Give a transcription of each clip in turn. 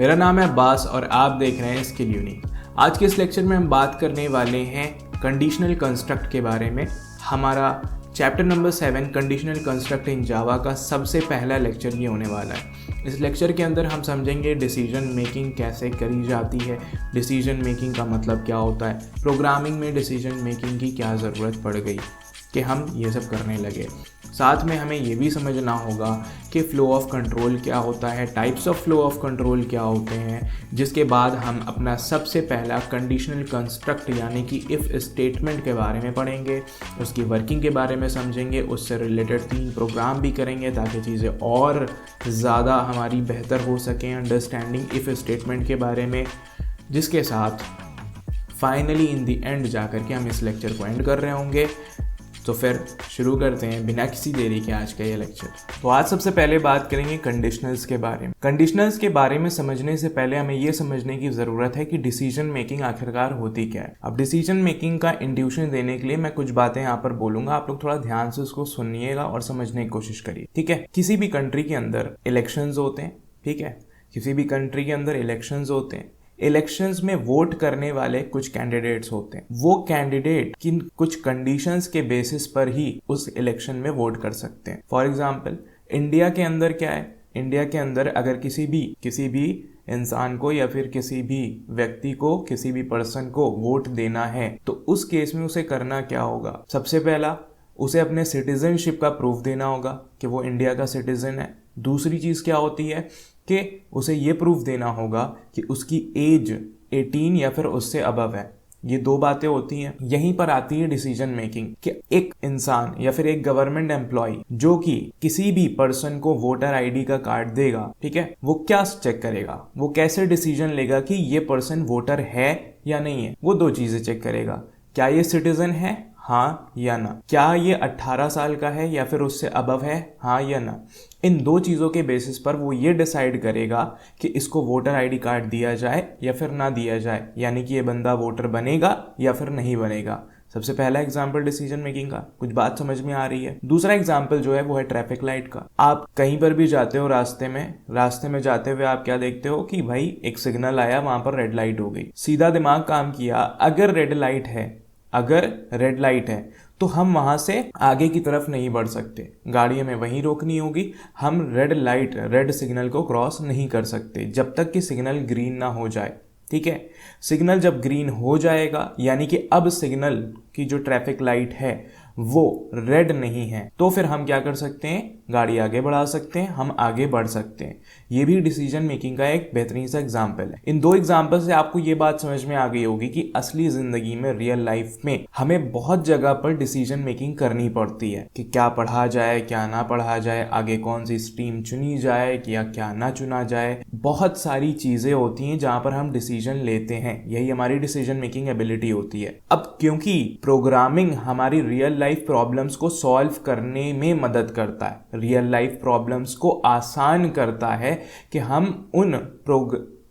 मेरा नाम है अब्बास और आप देख रहे हैं स्किल यूनी। आज के इस लेक्चर में हम बात करने वाले हैं कंडीशनल कंस्ट्रक्ट के बारे में। हमारा chapter number 7 conditional construct in Java का सबसे पहला लेक्चर ये होने वाला है। इस लेक्चर के अंदर हम समझेंगे डिसीजन मेकिंग कैसे करी जाती है, डिसीजन मेकिंग का मतलब क्या होता है, प्रोग्रामिंग में डिसीजन मेकिंग की क्या ज़रूरत पड़ गई कि हम ये सब करने लगे। साथ में हमें ये भी समझना होगा कि फ़्लो ऑफ कंट्रोल क्या होता है, types of flow of control क्या होते हैं, जिसके बाद हम अपना सबसे पहला कंडीशनल कंस्ट्रक्ट यानी कि इफ़ स्टेटमेंट के बारे में पढ़ेंगे, उसकी वर्किंग के बारे में समझेंगे, उससे रिलेटेड 3 प्रोग्राम भी करेंगे ताकि चीज़ें और ज़्यादा हमारी बेहतर हो सकें अंडरस्टैंडिंग इफ़ स्टेटमेंट के बारे में, जिसके साथ फाइनली इन द एंड जाकर के हम इस लेक्चर को एंड कर रहे होंगे। तो फिर शुरू करते हैं बिना किसी देरी के आज का ये लेक्चर। तो आज सबसे पहले बात करेंगे कंडीशनल्स के बारे में। कंडीशनल्स के बारे में समझने से पहले हमें ये समझने की ज़रूरत है कि डिसीजन मेकिंग आखिरकार होती क्या है। अब डिसीजन मेकिंग का इंट्यूशन देने के लिए मैं कुछ बातें यहाँ पर बोलूँगा, आप लोग थोड़ा ध्यान से उसको सुनिएगा और समझने की कोशिश करिए, ठीक है। किसी भी कंट्री के अंदर इलेक्शंस होते हैं, ठीक है, किसी भी कंट्री के अंदर इलेक्शंस होते हैं। इलेक्शंस में वोट करने वाले कुछ कैंडिडेट्स होते हैं। वो कैंडिडेट किन कुछ कंडीशंस के बेसिस पर ही उस इलेक्शन में वोट कर सकते हैं। फॉर एग्जांपल इंडिया के अंदर क्या है, इंडिया के अंदर अगर किसी भी इंसान को या फिर किसी भी व्यक्ति को, किसी भी पर्सन को वोट देना है तो उस केस में उसे करना क्या होगा। सबसे पहला उसे अपने सिटीजनशिप का प्रूफ देना होगा कि वो इंडिया का सिटीजन है। दूसरी चीज़ क्या होती है कि उसे ये प्रूफ देना होगा कि उसकी एज 18 या फिर उससे अबव है। ये 2 बातें होती हैं। यहीं पर आती है डिसीजन मेकिंग कि एक इंसान या फिर एक गवर्नमेंट एम्प्लॉय जो कि किसी भी पर्सन को वोटर आईडी का कार्ड देगा, ठीक है, वो क्या चेक करेगा, वो कैसे डिसीजन लेगा कि ये पर्सन वोटर है या नहीं है। वो 2 चीज़ें चेक करेगा, क्या ये सिटीजन है, हाँ या ना, क्या ये 18 साल का है या फिर उससे अबव है, हाँ या ना। इन 2 चीज़ों के बेसिस पर वो ये डिसाइड करेगा कि इसको वोटर आईडी कार्ड दिया जाए या फिर ना दिया जाए, यानी कि ये बंदा वोटर बनेगा या फिर नहीं बनेगा। सबसे पहला एग्जाम्पल डिसीजन मेकिंग का, कुछ बात समझ में आ रही है। दूसरा एग्जाम्पल जो है वो है ट्रैफिक लाइट का। आप कहीं पर भी जाते हो, रास्ते में जाते हुए आप क्या देखते हो कि भाई एक सिग्नल आया, वहां पर रेड लाइट हो गई। सीधा दिमाग काम किया, अगर रेड लाइट है तो हम वहां से आगे की तरफ नहीं बढ़ सकते, गाड़ी हमें वहीं रोकनी होगी। हम रेड सिग्नल को क्रॉस नहीं कर सकते जब तक कि सिग्नल ग्रीन ना हो जाए, ठीक है। सिग्नल जब ग्रीन हो जाएगा यानी कि अब सिग्नल की जो ट्रैफिक लाइट है वो रेड नहीं है, तो फिर हम क्या कर सकते हैं, गाड़ी आगे बढ़ा सकते हैं, हम आगे बढ़ सकते हैं। ये भी डिसीजन मेकिंग का एक बेहतरीन सा एग्जाम्पल है। इन 2 एग्जाम्पल से आपको ये बात समझ में आ गई होगी कि असली जिंदगी में, रियल लाइफ में हमें बहुत जगह पर डिसीजन मेकिंग करनी पड़ती है कि क्या पढ़ा जाए, क्या ना पढ़ा जाए, आगे कौन सी स्ट्रीम चुनी जाए या क्या ना चुना जाए। बहुत सारी चीजें होती हैं जहां पर हम डिसीजन लेते हैं, यही हमारी डिसीजन मेकिंग एबिलिटी होती है। अब क्योंकि प्रोग्रामिंग हमारी रियल लाइफ प्रॉब्लम्स को सॉल्व करने में मदद करता है, रियल लाइफ प्रॉब्लम्स को आसान करता है कि हम उन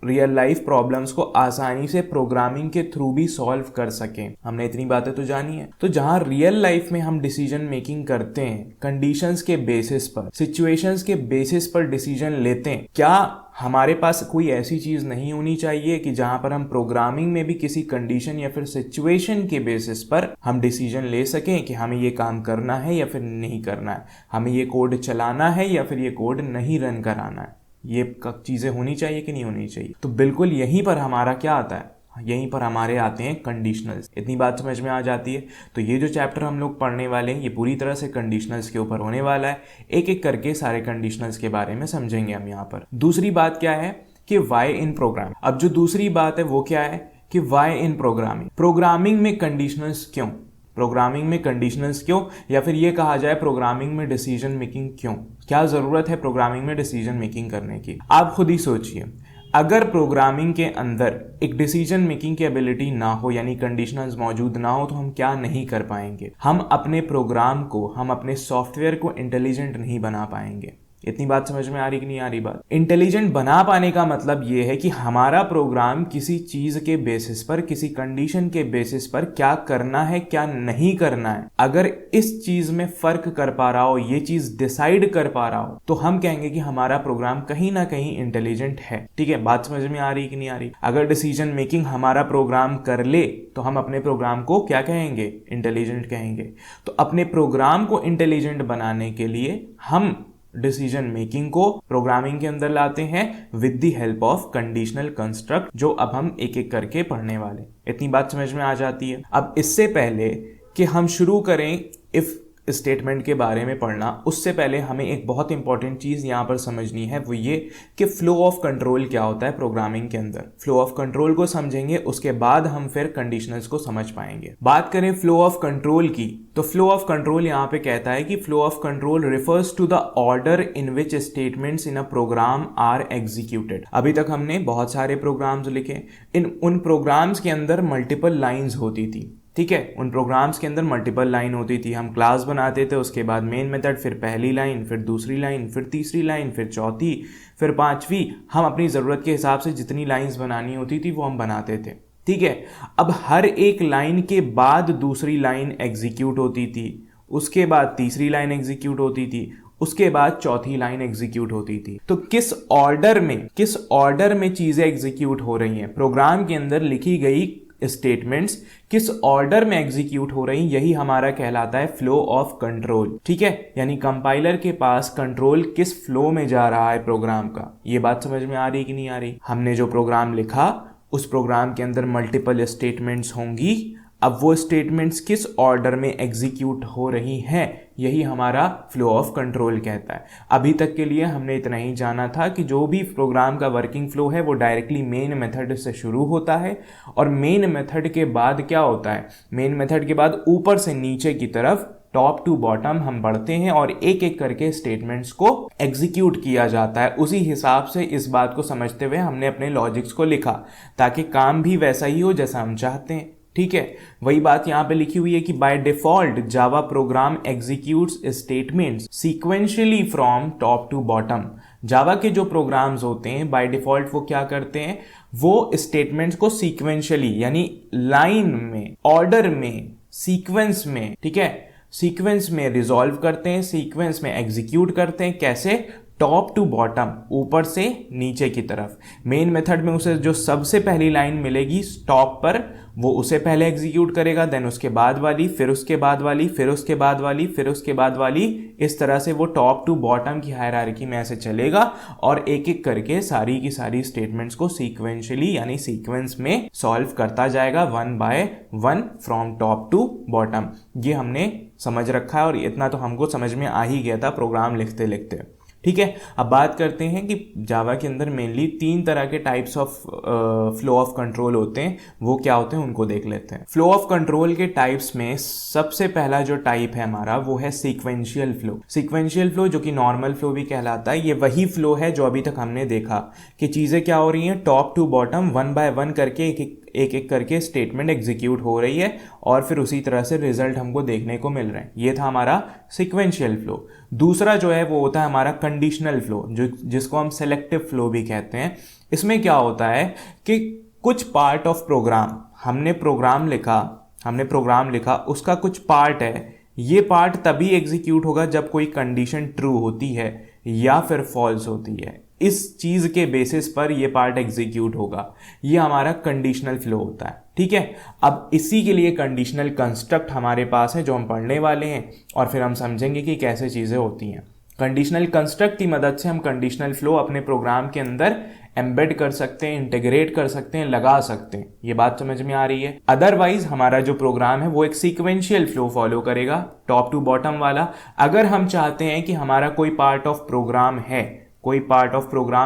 रियल लाइफ प्रॉब्लम्स को आसानी से प्रोग्रामिंग के थ्रू भी सॉल्व कर सकें। हमने इतनी बातें तो जानी है। तो जहां रियल लाइफ में हम डिसीजन मेकिंग करते हैं, कंडीशंस के बेसिस पर, सिचुएशंस के बेसिस पर डिसीजन लेते हैं, क्या हमारे पास कोई ऐसी चीज नहीं होनी चाहिए कि जहां पर हम प्रोग्रामिंग में भी किसी कंडीशन या फिर सिचुएशन के बेसिस पर हम डिसीजन ले सकें कि हमें ये काम करना है या फिर नहीं करना है, हमें ये कोड चलाना है या फिर ये कोड नहीं रन कराना है। ये चीजें होनी चाहिए कि नहीं होनी चाहिए। तो बिल्कुल यहीं पर हमारा क्या आता है, यहीं पर हमारे आते हैं कंडीशनल्स। इतनी बात समझ में आ जाती है। तो ये जो चैप्टर हम लोग पढ़ने वाले हैं ये पूरी तरह से कंडीशनल्स के ऊपर होने वाला है। एक एक करके सारे कंडीशनल्स के बारे में समझेंगे हम यहाँ पर। दूसरी बात क्या है कि वाई इन प्रोग्राम। अब जो दूसरी बात है वो क्या है कि वाई इन प्रोग्रामिंग। प्रोग्रामिंग में कंडीशनल्स क्यों, प्रोग्रामिंग में कंडीशनल्स क्यों, या फिर ये कहा जाए प्रोग्रामिंग में डिसीजन मेकिंग क्यों, क्या जरूरत है प्रोग्रामिंग में डिसीजन मेकिंग करने की। आप खुद ही सोचिए, अगर प्रोग्रामिंग के अंदर एक डिसीजन मेकिंग की एबिलिटी ना हो, यानी कंडीशनल्स मौजूद ना हो, तो हम क्या नहीं कर पाएंगे, हम अपने प्रोग्राम को, हम अपने सॉफ्टवेयर को इंटेलिजेंट नहीं बना पाएंगे। इतनी बात समझ में आ रही कि नहीं आ रही बात? इंटेलिजेंट बना पाने का मतलब ये है कि हमारा प्रोग्राम किसी चीज के बेसिस पर, किसी कंडीशन के बेसिस पर क्या करना है क्या नहीं करना है, अगर इस चीज में फर्क कर पा रहा हो, ये चीज डिसाइड कर पा रहा हो, तो हम कहेंगे कि हमारा प्रोग्राम कहीं ना कहीं इंटेलिजेंट है। ठीक है, बात समझ में आ रही कि नहीं आ रही? अगर डिसीजन मेकिंग हमारा प्रोग्राम कर ले तो हम अपने प्रोग्राम को क्या कहेंगे? इंटेलिजेंट कहेंगे। तो अपने प्रोग्राम को इंटेलिजेंट बनाने के लिए हम डिसीजन मेकिंग को प्रोग्रामिंग के अंदर लाते हैं with the help of conditional construct, जो अब हम एक एक करके पढ़ने वाले। इतनी बात समझ में आ जाती है? अब इससे पहले कि हम शुरू करें इफ स्टेटमेंट के बारे में पढ़ना, उससे पहले हमें एक बहुत इंपॉर्टेंट चीज यहां पर समझनी है, वो ये कि फ्लो ऑफ कंट्रोल क्या होता है प्रोग्रामिंग के अंदर। फ्लो ऑफ कंट्रोल को समझेंगे, उसके बाद हम फिर कंडीशनल्स को समझ पाएंगे। बात करें फ्लो ऑफ कंट्रोल की, तो फ्लो ऑफ कंट्रोल यहां पे कहता है कि flow of control refers to the order in which statements in a program are executed. अभी तक हमने बहुत सारे प्रोग्राम्स लिखे, उन प्रोग्राम्स के अंदर मल्टीपल लाइंस होती थी। ठीक है, उन प्रोग्राम्स के अंदर मल्टीपल लाइन होती थी। हम क्लास बनाते थे, उसके बाद मेन मेथड, फिर पहली लाइन, फिर दूसरी लाइन, फिर तीसरी लाइन, फिर चौथी, फिर पांचवी। हम अपनी ज़रूरत के हिसाब से जितनी लाइंस बनानी होती थी वो हम बनाते थे। ठीक है, अब हर एक लाइन के बाद दूसरी लाइन एग्जीक्यूट होती थी, उसके बाद तीसरी लाइन एग्जीक्यूट होती थी, उसके बाद चौथी लाइन एग्जीक्यूट होती थी। तो किस ऑर्डर में चीजें एग्जीक्यूट हो रही हैं, प्रोग्राम के अंदर लिखी गई स्टेटमेंट्स किस ऑर्डर में एग्जीक्यूट हो रही, यही हमारा कहलाता है फ्लो ऑफ कंट्रोल। ठीक है, यानी कंपाइलर के पास कंट्रोल किस फ्लो में जा रहा है प्रोग्राम का। ये बात समझ में आ रही कि नहीं आ रही? हमने जो प्रोग्राम लिखा उस प्रोग्राम के अंदर मल्टीपल स्टेटमेंट्स होंगी, अब वो स्टेटमेंट्स किस ऑर्डर में एग्जीक्यूट हो रही हैं, यही हमारा फ्लो ऑफ कंट्रोल कहता है। अभी तक के लिए हमने इतना ही जाना था कि जो भी प्रोग्राम का वर्किंग फ्लो है वो डायरेक्टली मेन मेथड से शुरू होता है, और मेन मेथड के बाद क्या होता है, मेन मेथड के बाद ऊपर से नीचे की तरफ, टॉप टू बॉटम हम बढ़ते हैं और एक एक करके स्टेटमेंट्स को एग्जीक्यूट किया जाता है। उसी हिसाब से इस बात को समझते हुए हमने अपने लॉजिक्स को लिखा, ताकि काम भी वैसा ही हो जैसा हम चाहते हैं। ठीक है, वही बात यहां पे लिखी हुई है कि by default Java program executes statements sequentially from top to bottom. Java के जो प्रोग्राम्स होते हैं बाय डिफॉल्ट वो क्या करते हैं, वो स्टेटमेंट्स को सीक्वेंशियली यानी लाइन में, ऑर्डर में, सीक्वेंस में, ठीक है, सीक्वेंस में रिजॉल्व करते हैं, सीक्वेंस में एग्जीक्यूट करते हैं। कैसे? टॉप टू बॉटम, ऊपर से नीचे की तरफ। मेन मेथड में उसे जो सबसे पहली लाइन मिलेगी टॉप पर, वो उसे पहले एग्जीक्यूट करेगा, देन उसके बाद वाली, फिर उसके बाद वाली, फिर उसके बाद वाली, फिर उसके बाद वाली। इस तरह से वो टॉप टू बॉटम की हायरार्की में ऐसे चलेगा और एक एक करके सारी की सारी स्टेटमेंट्स को सीक्वेंशियली यानी सीक्वेंस में सॉल्व करता जाएगा, one by one from top to bottom. ये हमने समझ रखा है और इतना तो हमको समझ में आ ही गया था प्रोग्राम लिखते लिखते। ठीक है, अब बात करते हैं कि जावा के अंदर मेनली 3 तरह के types of flow of control होते हैं, वो क्या होते हैं उनको देख लेते हैं। फ्लो ऑफ कंट्रोल के टाइप्स में सबसे पहला जो टाइप है हमारा वो है सीक्वेंशियल फ्लो। सीक्वेंशियल फ्लो जो कि नॉर्मल फ्लो भी कहलाता है, ये वही फ्लो है जो अभी तक हमने देखा कि चीजें क्या हो रही हैं, top to bottom one by one करके एक एक करके स्टेटमेंट एग्जीक्यूट हो रही है और फिर उसी तरह से रिजल्ट हमको देखने को मिल रहे हैं। ये था हमारा सीक्वेंशियल फ्लो। दूसरा जो है वो होता है हमारा कंडीशनल फ्लो, जिसको हम सेलेक्टिव फ्लो भी कहते हैं। इसमें क्या होता है कि कुछ पार्ट ऑफ प्रोग्राम, हमने प्रोग्राम लिखा, उसका कुछ पार्ट है, ये पार्ट तभी एग्जीक्यूट होगा जब कोई कंडीशन ट्रू होती है या फिर फॉल्स होती है। इस चीज के बेसिस पर ये पार्ट एग्जीक्यूट होगा, ये हमारा कंडीशनल फ्लो होता है। ठीक है, अब इसी के लिए कंडीशनल कंस्ट्रक्ट हमारे पास है जो हम पढ़ने वाले हैं और फिर हम समझेंगे कि कैसे चीजें होती हैं। कंडीशनल कंस्ट्रक्ट की मदद से हम कंडीशनल फ्लो अपने प्रोग्राम के अंदर एम्बेड कर सकते हैं, इंटीग्रेट कर सकते हैं, लगा सकते हैं। ये बात समझ में आ रही है? अदरवाइज हमारा जो प्रोग्राम है वो एक सीक्वेंशियल फ्लो फॉलो करेगा, टॉप टू बॉटम वाला। अगर हम चाहते हैं कि हमारा कोई पार्ट ऑफ प्रोग्राम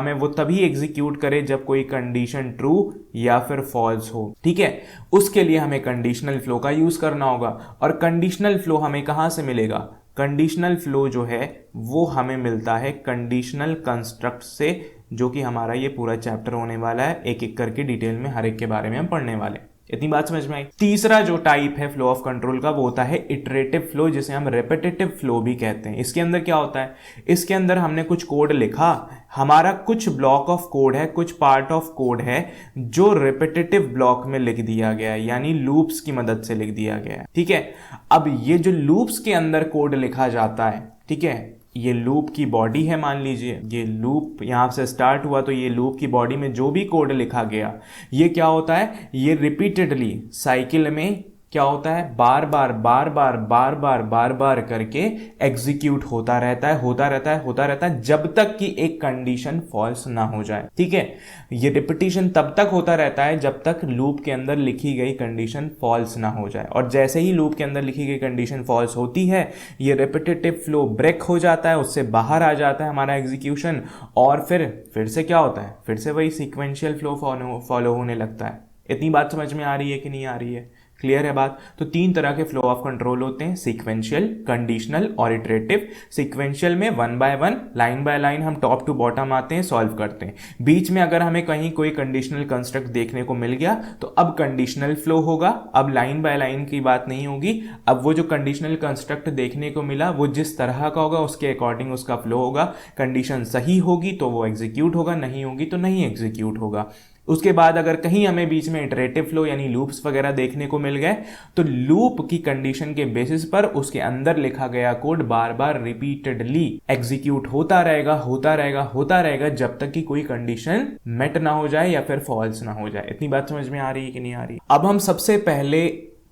है वो तभी एग्जीक्यूट करे जब कोई कंडीशन ट्रू या फिर फॉल्स हो, ठीक है, उसके लिए हमें कंडीशनल फ्लो का यूज करना होगा। और कंडीशनल फ्लो हमें कहां से मिलेगा? कंडीशनल फ्लो जो है वो हमें मिलता है कंडीशनल कंस्ट्रक्ट से, जो कि हमारा ये पूरा चैप्टर होने वाला है। एक एक करके डिटेल में हर एक के बारे में हम पढ़ने वाले हैं। इतनी बात समझ में आई। तीसरा जो टाइप है फ्लो ऑफ कंट्रोल का वो होता है इटरेटिव फ्लो, जिसे हम रेपिटेटिव फ्लो भी कहते हैं। इसके अंदर क्या होता है, इसके अंदर हमने कुछ कोड लिखा, हमारा कुछ ब्लॉक ऑफ कोड है, कुछ पार्ट ऑफ कोड है जो रिपीटेटिव ब्लॉक में लिख दिया गया है, यानी लूप्स की मदद से लिख दिया गया है। ठीक है, अब ये जो लूप्स के अंदर कोड लिखा जाता है, ठीक है, ये लूप की बॉडी है, मान लीजिए ये लूप यहां से स्टार्ट हुआ, तो ये लूप की बॉडी में जो भी कोड लिखा गया ये क्या होता है, ये रिपीटेडली साइकिल में क्या होता है, बार बार बार बार बार बार बार बार करके एग्जीक्यूट होता रहता है, होता रहता है, होता रहता है, जब तक कि एक कंडीशन फॉल्स ना हो जाए। ठीक है, ये रिपीटिशन तब तक होता रहता है जब तक लूप के अंदर लिखी गई कंडीशन फॉल्स ना हो जाए, और जैसे ही लूप के अंदर लिखी गई कंडीशन फॉल्स होती है ये रिपीटेटिव फ्लो ब्रेक हो जाता है, उससे बाहर आ जाता है हमारा एग्जीक्यूशन, और फिर से क्या होता है, फिर से वही सीक्वेंशियल फ्लो फॉलो होने लगता है। इतनी बात समझ में आ रही है कि नहीं आ रही है, क्लियर है बात। तो तीन तरह के फ्लो ऑफ कंट्रोल होते हैं, सीक्वेंशियल, कंडीशनल और इटरेटिव। सीक्वेंशियल में 1 बाय 1 लाइन बाय लाइन हम टॉप टू बॉटम आते हैं, सॉल्व करते हैं। बीच में अगर हमें कहीं कोई कंडीशनल कंस्ट्रक्ट देखने को मिल गया तो अब कंडीशनल फ्लो होगा, अब लाइन बाय लाइन की बात नहीं होगी। अब वो जो कंडीशनल कंस्ट्रक्ट देखने को मिला वो जिस तरह का होगा उसके अकॉर्डिंग उसका फ्लो होगा। कंडीशन सही होगी तो वो एग्जीक्यूट होगा, नहीं होगी तो नहीं एग्जीक्यूट होगा। उसके बाद अगर कहीं हमें बीच में इटरेटिव फ्लो यानी लूप्स वगैरह देखने को मिल गए तो लूप की कंडीशन के बेसिस पर उसके अंदर लिखा गया कोड बार बार रिपीटेडली एग्जीक्यूट होता रहेगा, होता रहेगा, होता रहेगा, जब तक कि कोई कंडीशन मेट ना हो जाए या फिर फॉल्स ना हो जाए। इतनी बात समझ में आ रही है कि नहीं आ रही। अब हम सबसे पहले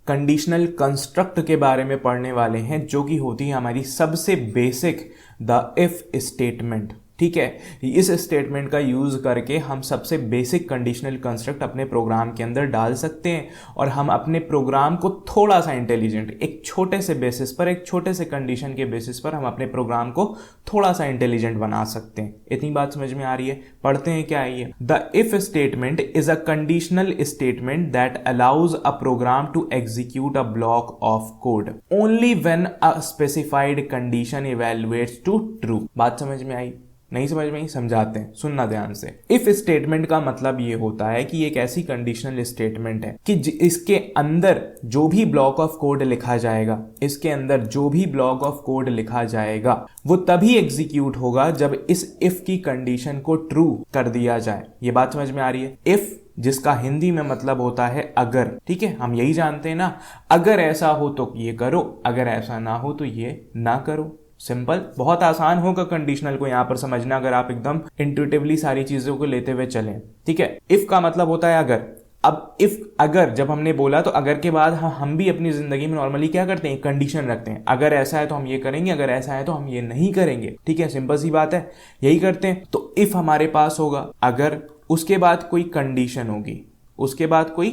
कंडीशनल कंस्ट्रक्ट के बारे में पढ़ने वाले हैं, जो कि होती है हमारी सबसे बेसिक द इफ स्टेटमेंट। ठीक है, इस स्टेटमेंट का यूज करके हम सबसे बेसिक कंडीशनल कंस्ट्रक्ट अपने प्रोग्राम के अंदर डाल सकते हैं और हम अपने प्रोग्राम को थोड़ा सा इंटेलिजेंट, एक छोटे से बेसिस पर, एक छोटे से कंडीशन के बेसिस पर हम अपने प्रोग्राम को थोड़ा सा इंटेलिजेंट बना सकते हैं। इतनी बात समझ में आ रही है। पढ़ते हैं क्या है ये। The if statement is a conditional statement that allows a program to execute a block of code only when a specified condition evaluates to true. बात समझ में आई? नहीं समझ में ही समझाते हैं, सुनना ध्यान से। इफ स्टेटमेंट का मतलब ये होता है कि एक ऐसी कंडीशनल स्टेटमेंट है कि इसके अंदर जो भी ब्लॉक ऑफ कोड लिखा जाएगा, इसके अंदर जो भी ब्लॉक ऑफ कोड लिखा जाएगा वो तभी एग्जीक्यूट होगा जब इस इफ की कंडीशन को ट्रू कर दिया जाए। ये बात समझ में आ रही है। इफ जिसका हिंदी में मतलब होता है अगर, ठीक है, हम यही जानते हैं ना, अगर ऐसा हो तो ये करो, अगर ऐसा ना हो तो ये ना करो। सिंपल, बहुत आसान होगा कंडीशनल को यहां पर समझना अगर आप एकदम इंट्यूटिवली सारी चीजों को लेते हुए चलें। ठीक है, इफ का मतलब होता है अगर। अब इफ अगर जब हमने बोला तो अगर के बाद हम भी अपनी जिंदगी में नॉर्मली क्या करते हैं, कंडीशन रखते हैं। अगर ऐसा है तो हम ये करेंगे, अगर ऐसा है तो हम ये नहीं करेंगे। ठीक है, सिंपल सी बात है, यही करते हैं। तो इफ हमारे पास होगा अगर, उसके बाद कोई कंडीशन होगी, उसके बाद कोई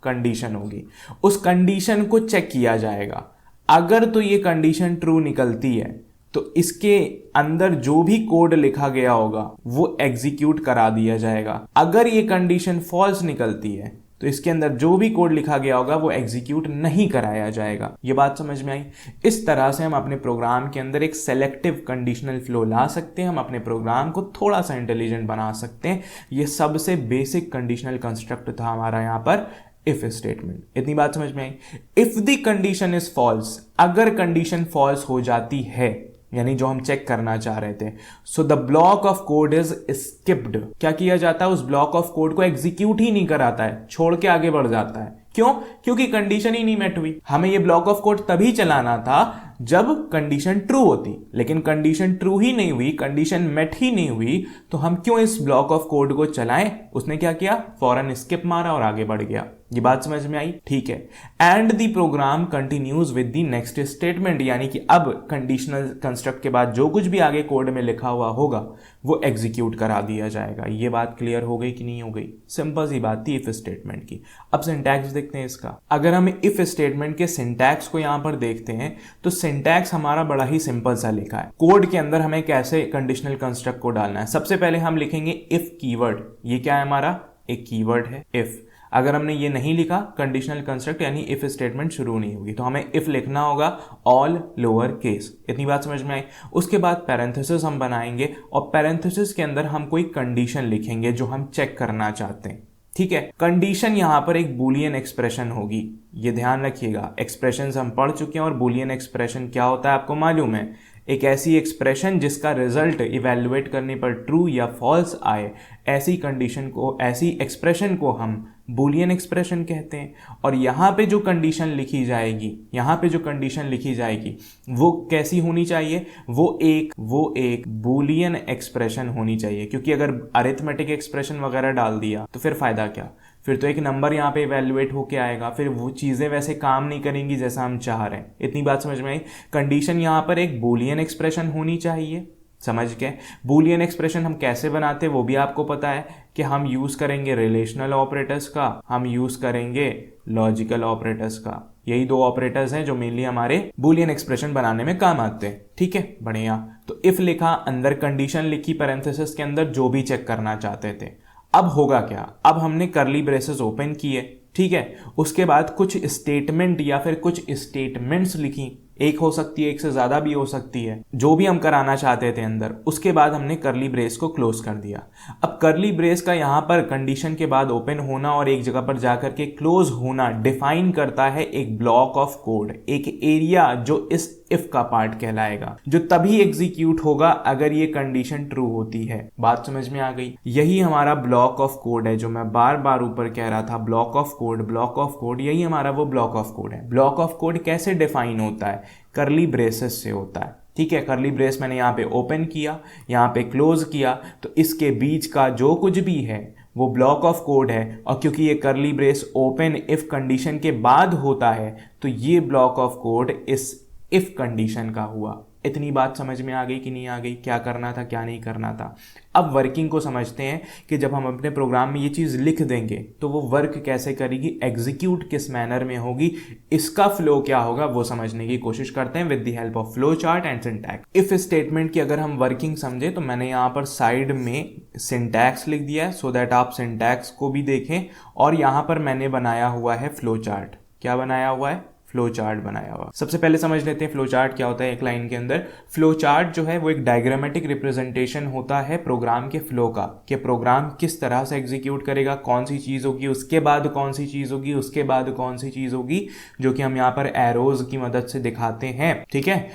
कंडीशन होगी, उस कंडीशन को चेक किया जाएगा। अगर तो ये कंडीशन ट्रू निकलती है तो इसके अंदर जो भी कोड लिखा गया होगा वो एग्जीक्यूट करा दिया जाएगा। अगर ये कंडीशन फॉल्स निकलती है तो इसके अंदर जो भी कोड लिखा गया होगा वो एग्जीक्यूट नहीं कराया जाएगा। ये बात समझ में आई। इस तरह से हम अपने प्रोग्राम के अंदर एक सेलेक्टिव कंडीशनल फ्लो ला सकते हैं, हम अपने प्रोग्राम को थोड़ा सा इंटेलिजेंट बना सकते हैं। ये सबसे बेसिक कंडीशनल कंस्ट्रक्ट था हमारा यहाँ पर इफ स्टेटमेंट। इतनी बात समझ में आई। If the condition is false, अगर कंडीशन फॉल्स हो जाती है यानी जो हम चेक करना चाह रहे थे, so the block of code is skipped. क्या किया जाता है, उस ब्लॉक ऑफ कोड को एग्जीक्यूट ही नहीं कराता है, छोड़ के आगे बढ़ जाता है। क्यों? क्योंकि कंडीशन ही नहीं मेट हुई। हमें ये ब्लॉक ऑफ कोड तभी चलाना था जब कंडीशन ट्रू होती, लेकिन कंडीशन ट्रू ही नहीं हुई, कंडीशन मेट ही नहीं हुई, तो हम क्यों इस ब्लॉक ऑफ कोड को चलाएं? उसने क्या किया, फौरन स्किप मारा और आगे बढ़ गया। ये बात समझ में आई? ठीक है। And the program continues with the next statement, यानी कि अब कंडीशनल कंस्ट्रक्ट के बाद जो कुछ भी आगे कोड में लिखा हुआ होगा वो एग्जीक्यूट करा दिया जाएगा। ये बात क्लियर हो गई कि नहीं हो गई? सिंपल सी बात थी इफ स्टेटमेंट की। अब सिंटैक्स देखते हैं इसका। अगर हम इफ स्टेटमेंट के सिंटैक्स को यहां पर देखते हैं तो सिंटैक्स हमारा बड़ा ही सिंपल सा लिखा है। कोड के अंदर हमें कैसे कंडीशनल कंस्ट्रक्ट को डालना है, सबसे पहले हम लिखेंगे इफ कीवर्ड। ये क्या है हमारा, एक कीवर्ड है इफ। अगर हमने ये नहीं लिखा कंडीशनल कंस्ट्रक्ट यानी इफ स्टेटमेंट शुरू नहीं होगी, तो हमें इफ लिखना होगा ऑल लोअर केस। इतनी बात समझ में आई। उसके बाद पैरेंथेसिस हम बनाएंगे और पैरेंथेसिस के अंदर हम कोई कंडीशन लिखेंगे जो हम चेक करना चाहते हैं। ठीक है। कंडीशन यहाँ पर एक बूलियन एक्सप्रेशन होगी, ये ध्यान रखिएगा। एक्सप्रेशंस हम पढ़ चुके हैं और बूलियन एक्सप्रेशन क्या होता है आपको मालूम है। एक ऐसी एक्सप्रेशन जिसका रिजल्ट इवैल्यूएट करने पर ट्रू या फॉल्स आए, ऐसी कंडीशन को, ऐसी एक्सप्रेशन को हम बूलियन एक्सप्रेशन कहते हैं। और यहाँ पे जो कंडीशन लिखी जाएगी, यहाँ पे जो कंडीशन लिखी जाएगी वो कैसी होनी चाहिए, वो एक बूलियन एक्सप्रेशन होनी चाहिए। क्योंकि अगर अरिथमेटिक एक्सप्रेशन वगैरह डाल दिया तो फिर फायदा क्या, फिर तो एक नंबर यहाँ पे इवैल्यूएट होके आएगा, फिर वो चीज़ें वैसे काम नहीं करेंगी जैसा हम चाह रहे हैं। इतनी बात समझ में आई। कंडीशन यहाँ पर एक बूलियन एक्सप्रेशन होनी चाहिए, समझ गए। बूलियन एक्सप्रेशन हम कैसे बनाते हैं वो भी आपको पता है कि हम यूज़ करेंगे रिलेशनल ऑपरेटर्स का, हम यूज़ करेंगे लॉजिकल ऑपरेटर्स का। यही दो ऑपरेटर्स हैं जो मेनली हमारे बूलियन एक्सप्रेशन बनाने में काम आते हैं। ठीक है, बढ़िया। तो इफ लिखा, अंदर कंडीशन लिखी पैरेंथेसिस के अंदर, जो भी चेक करना चाहते थे। अब होगा क्या, अब हमने करली ब्रेसेस ओपन किए, ठीक है। उसके बाद कुछ स्टेटमेंट या फिर कुछ स्टेटमेंट्स लिखी, एक हो सकती है, एक से ज्यादा भी हो सकती है, जो भी हम कराना चाहते थे अंदर। उसके बाद हमने करली ब्रेस को क्लोज कर दिया। अब करली ब्रेस का यहाँ पर कंडीशन के बाद ओपन होना और एक जगह पर जाकर के क्लोज होना डिफाइन करता है एक ब्लॉक ऑफ कोड, एक एरिया जो इस इफ का पार्ट कहलाएगा, जो तभी एग्जीक्यूट होगा अगर ये कंडीशन ट्रू होती है। बात समझ में आ गई। यही हमारा ब्लॉक ऑफ कोड है जो मैं बार बार ऊपर कह रहा था, block of code, block of code. यही हमारा वो ब्लॉक ऑफ कोड है। ब्लॉक ऑफ कोड कैसे डिफाइन होता है, करली ब्रेसेस से होता है। ठीक है, करली ब्रेस मैंने यहाँ पे ओपन किया, यहाँ पे क्लोज किया, तो इसके बीच का जो कुछ भी है वो ब्लॉक ऑफ कोड है। और क्योंकि ये करली ब्रेस ओपन इफ कंडीशन के बाद होता है तो ये ब्लॉक ऑफ कोड इस इफ कंडीशन का हुआ। इतनी बात समझ में आ गई कि नहीं आ गई, क्या करना था क्या नहीं करना था। अब वर्किंग को समझते हैं कि जब हम अपने प्रोग्राम में ये चीज़ लिख देंगे तो वो वर्क कैसे करेगी, एग्जीक्यूट किस मैनर में होगी, इसका फ्लो क्या होगा, वो समझने की कोशिश करते हैं with the help of flow chart and syntax. If statement की अगर हम वर्किंग समझे तो मैंने यहाँ पर साइड में सिंटैक्स लिख दिया है सो दैट आप सिंटैक्स को भी देखें। और यहाँ पर मैंने बनाया हुआ है फ्लो चार्ट। क्या बनाया हुआ है, फ्लो चार्ट बनाया हुआ। सबसे पहले समझ लेते हैं फ्लो चार्ट क्या होता है। एक लाइन के अंदर फ्लो चार्ट जो है वो एक डायग्रामेटिक रिप्रेजेंटेशन होता है प्रोग्राम के फ्लो का, कि प्रोग्राम किस तरह से एग्जीक्यूट करेगा, कौन सी चीज होगी, उसके बाद कौन सी चीज होगी, उसके बाद कौन सी चीज होगी, जो कि हम यहाँ पर एरोज की मदद से दिखाते हैं। ठीक है,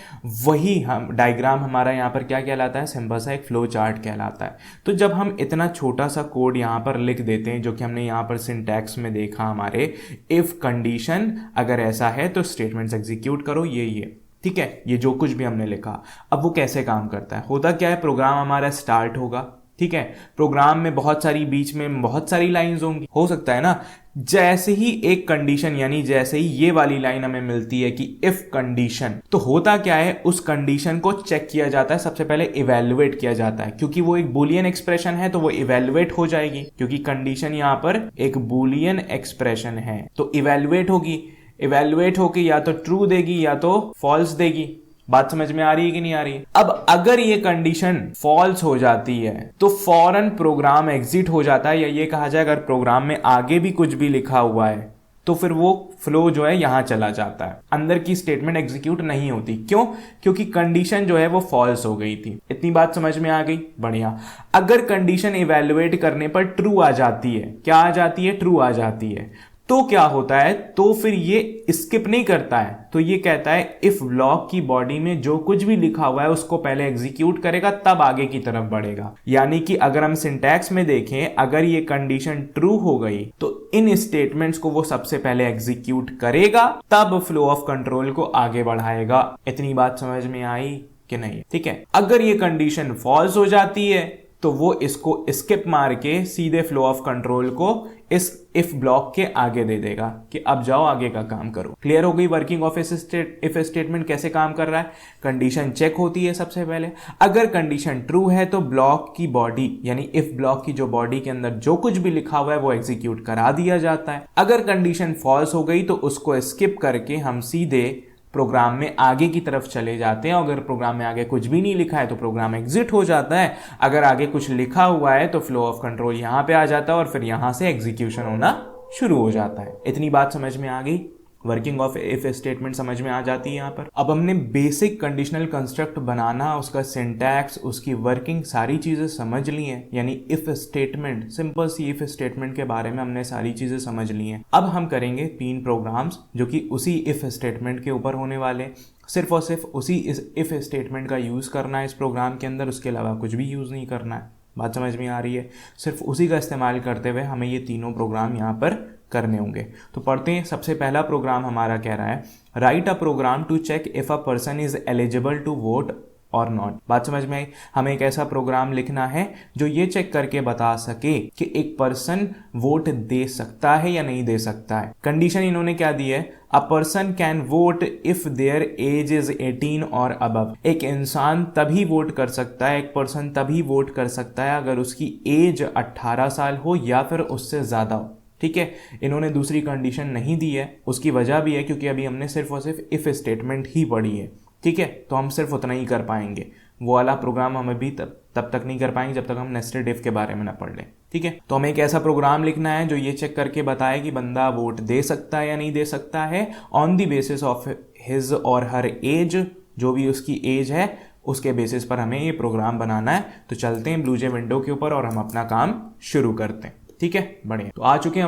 वही हम डायग्राम हमारा यहाँ पर क्या कहलाता है, सिंपल सा एक फ्लो चार्ट कहलाता है। तो जब हम इतना छोटा सा कोड यहाँ पर लिख देते हैं, जो कि हमने यहाँ पर सिंटैक्स में देखा हमारे, इफ कंडीशन अगर ऐसा है तो स्टेटमेंट्स एग्जीक्यूट करो, ये ठीक है, ये जो कुछ भी हमने लिखा। अब वो कैसे काम करता है, होता क्या है, प्रोग्राम हमारा स्टार्ट होगा। ठीक है, प्रोग्राम में बहुत सारी, बीच में बहुत सारी लाइंस होंगी, हो सकता है ना। जैसे ही एक कंडीशन, यानी जैसे ही ये वाली लाइन हमें मिलती है कि इफ कंडीशन, तो होता क्या है, उस कंडीशन को चेक किया जाता है, सबसे पहले इवैल्यूएट किया जाता है। क्योंकि वो एक बूलियन एक्सप्रेशन है तो वो इवैल्यूएट हो जाएगी, क्योंकि कंडीशन यहाँ पर एक बूलियन एक्सप्रेशन है तो इवैल्यूएट होगी। इवैल्यूएट होके या तो ट्रू देगी या तो फॉल्स देगी। बात समझ में आ रही है कि नहीं आ रही है। अब अगर ये कंडीशन फॉल्स हो जाती है तो फौरन प्रोग्राम एग्जिट हो जाता है, या ये कहा जाए अगर प्रोग्राम में आगे भी कुछ भी लिखा हुआ है तो फिर वो फ्लो जो है यहां चला जाता है, अंदर की स्टेटमेंट एग्जीक्यूट नहीं होती। क्यों, क्योंकि कंडीशन जो है वो फॉल्स हो गई थी। इतनी बात समझ में आ गई, बढ़िया। अगर कंडीशन इवैल्यूएट करने पर ट्रू आ जाती है, क्या आ जाती है, ट्रू आ जाती है, तो क्या होता है, तो फिर ये स्किप नहीं करता है, तो ये कहता है इफ ब्लॉक की बॉडी में जो कुछ भी लिखा हुआ है उसको पहले एग्जीक्यूट करेगा तब आगे की तरफ बढ़ेगा। यानी कि अगर हम सिंटैक्स में देखें, अगर ये कंडीशन ट्रू हो गई तो इन स्टेटमेंट्स को वो सबसे पहले एग्जीक्यूट करेगा, तब फ्लो ऑफ कंट्रोल को आगे बढ़ाएगा। इतनी बात समझ में आई कि नहीं। ठीक है, अगर ये कंडीशन फॉल्स हो जाती है तो वो इसको स्किप मार के सीधे फ्लो ऑफ कंट्रोल को इस इफ ब्लॉक के आगे दे देगा कि अब जाओ आगे का काम करो। क्लियर हो गई वर्किंग ऑफ इफ स्टेटमेंट कैसे काम कर रहा है। कंडीशन चेक होती है सबसे पहले, अगर कंडीशन ट्रू है तो ब्लॉक की बॉडी, यानी इफ ब्लॉक की जो बॉडी के अंदर जो कुछ भी लिखा हुआ है वो एग्जीक्यूट करा दिया जाता है। अगर कंडीशन फॉल्स हो गई तो उसको स्किप करके हम सीधे प्रोग्राम में आगे की तरफ चले जाते हैं। अगर प्रोग्राम में आगे कुछ भी नहीं लिखा है तो प्रोग्राम एग्जिट हो जाता है। अगर आगे कुछ लिखा हुआ है तो फ्लो ऑफ कंट्रोल यहाँ पे आ जाता है और फिर यहाँ से एग्जीक्यूशन होना शुरू हो जाता है। इतनी बात समझ में आ गई। वर्किंग ऑफ इफ स्टेटमेंट समझ में आ जाती है यहाँ पर। अब हमने बेसिक कंडीशनल कंस्ट्रक्ट बनाना, उसका सिंटैक्स, उसकी वर्किंग, सारी चीज़ें समझ ली हैं। यानी if statement, simple see if statement के बारे में हमने सारी चीज़ें समझ ली हैं। अब हम करेंगे 3 प्रोग्राम्स जो कि उसी इफ स्टेटमेंट के ऊपर होने वाले, सिर्फ और सिर्फ उसी इफ स्टेटमेंट का यूज़ करना है इस प्रोग्राम के अंदर, उसके अलावा कुछ भी यूज़ नहीं करना है। बात समझ में आ रही है? सिर्फ उसी का इस्तेमाल करते हुए हमें ये तीनों प्रोग्राम यहाँ पर करने होंगे। तो पढ़ते हैं। सबसे पहला प्रोग्राम हमारा कह रहा है write a program to check if a person is eligible to vote और नॉट। बात समझ में आई? हमें एक ऐसा प्रोग्राम लिखना है जो ये चेक करके बता सके कि एक पर्सन वोट दे सकता है या नहीं दे सकता है। कंडीशन इन्होंने क्या दी है? A person can vote if their age is 18 और अबव। एक इंसान तभी वोट कर सकता है, एक पर्सन तभी वोट कर सकता है अगर उसकी एज 18 साल हो या फिर उससे ज़्यादा हो। ठीक है, इन्होंने दूसरी कंडीशन नहीं दी है। उसकी वजह भी है क्योंकि अभी हमने सिर्फ और सिर्फ इफ स्टेटमेंट ही पढ़ी है। ठीक है, तो हम सिर्फ उतना ही कर पाएंगे। वो वाला प्रोग्राम हम अभी तब तक नहीं कर पाएंगे जब तक हम नेस्टेड इफ के बारे में ना पढ़ लें। ठीक है, तो हमें एक ऐसा प्रोग्राम लिखना है जो ये चेक करके बताए कि बंदा वोट दे सकता है या नहीं दे सकता है on the basis of his और हर एज। जो भी उसकी एज है उसके बेसिस पर हमें ये प्रोग्राम बनाना है। तो चलते हैं ब्लूजे विंडो के ऊपर और हम अपना काम शुरू करते हैं। ठीक है, बढ़िया। तो आ चुके हैं